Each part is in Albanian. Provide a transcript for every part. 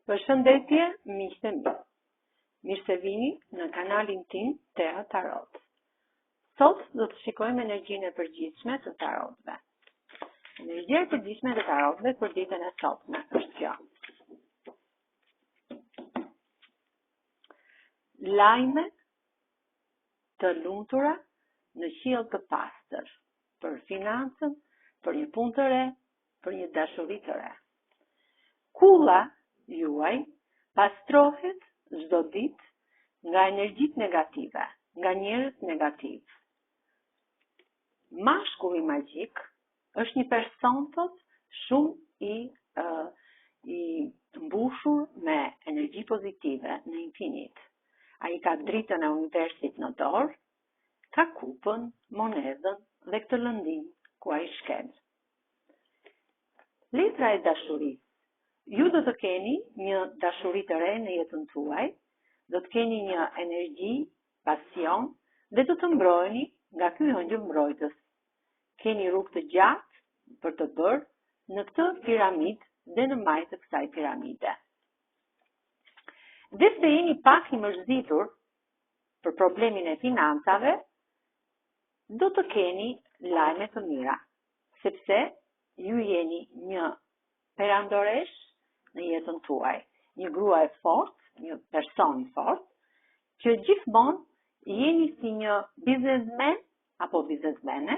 Përshëndetje, miqtë e mi. Mirë se vini në kanalin tim Terra Tarot. Sot do të shikojmë energjinë e përgjithshme të tarotëve. Energjia e përgjithshme të tarotëve për ditën e sotme është kjo. Lajme të lumtura në qiell të pastër, për financën, për një punë të re, për një dashuri të re. Kulla juaj pastrohet çdo ditë nga energjitë negative, nga njerëz negativ. Mashkulli magjik është një person shumë i mbushur me energji pozitive në infinit. Ai ka dritën e universit në dorë, ka kupën, monedhën dhe këtë lëndin ku ai shkel. Letra e dashurisë. Ju do të keni një dashuri të re në jetën tuaj, do të keni një energji, pasion dhe do të mbroheni nga ky ëngjël mbrojtës. Keni rrugë të gjatë për të bërë në këtë piramidë dhe në majtë të kësaj piramide. Dhe se jeni pak i mërzitur për problemin e financave, do të keni lajme të mira, sepse ju jeni një perandoresh në jetën tuaj, një grua e fortë, një person i fortë, që gjithmonë jeni si një biznesmen apo biznesmene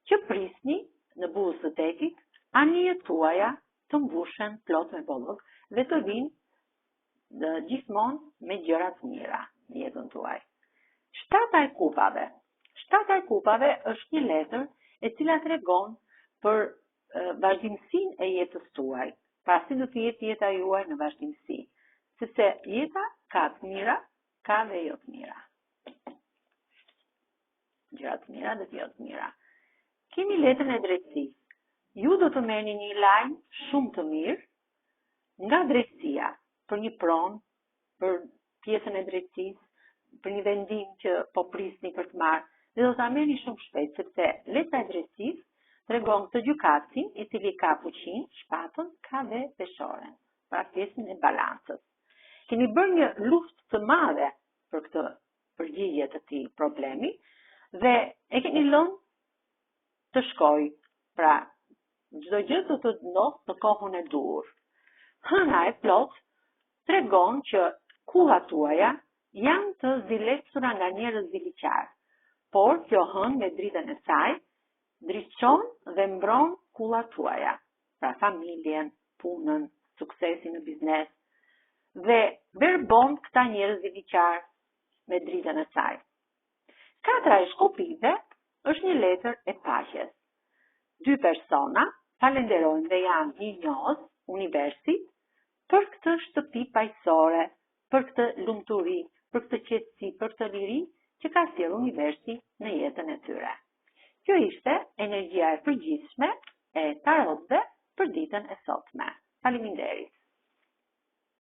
që prisni në burrë së tekit anijet tuaja të mbushen plot me bollëk dhe të vinë gjithmonë me gjëra të mira në jetën tuaj. Shtata e kupave. Shtata e kupave është një letër e cila tregon për vazhdimsinë e jetës tuaj. Pra si do të jetë jeta juaj në vazhdimsi, sepse jeta ka të mira, ka dhe jo të mira. Gjëra të mira dhe jo të mira. Kemi letrën e drejtësisë. Ju do të merrni një lajm shumë të mirë nga drejtësia për një pronë, për pjesën e drejtësisë, për një vendim që po prisni për të marrë, dhe do ta merrni shumë shpejt, sepse letra e drejtësisë tregon të gjykatësin, i cili ka fuqinë, shpatën, ka dhe peshoren, pra pjesën e balancës. Keni bërë një luftë të madhe për këtë përgjigje të këtij problemi dhe e keni lënë të shkojë. Pra, çdo gjë do të ndodhë në kohën e duhur. Hëna e plot tregon që kullat tuaja janë të ziletsura nga njerëz ziliqar, por kjo hënë me dritën e saj drejton dhe mbron kullat tuaja, pra familjen, punën, suksesin në biznes, dhe verbon këta njerëz ziliqar me dritën e saj. Katra e shkopive është një letër e paqes. Dy persona falenderojnë dhe janë një njohës universit për këtë shtëpi paqësore, për këtë lumturi, për këtë qetësi, për këtë liri që ka sjellë universi në jetën e tyre. Kjo ishte energjia e përgjithshme e tarotëve për ditën e sotme. Faleminderit.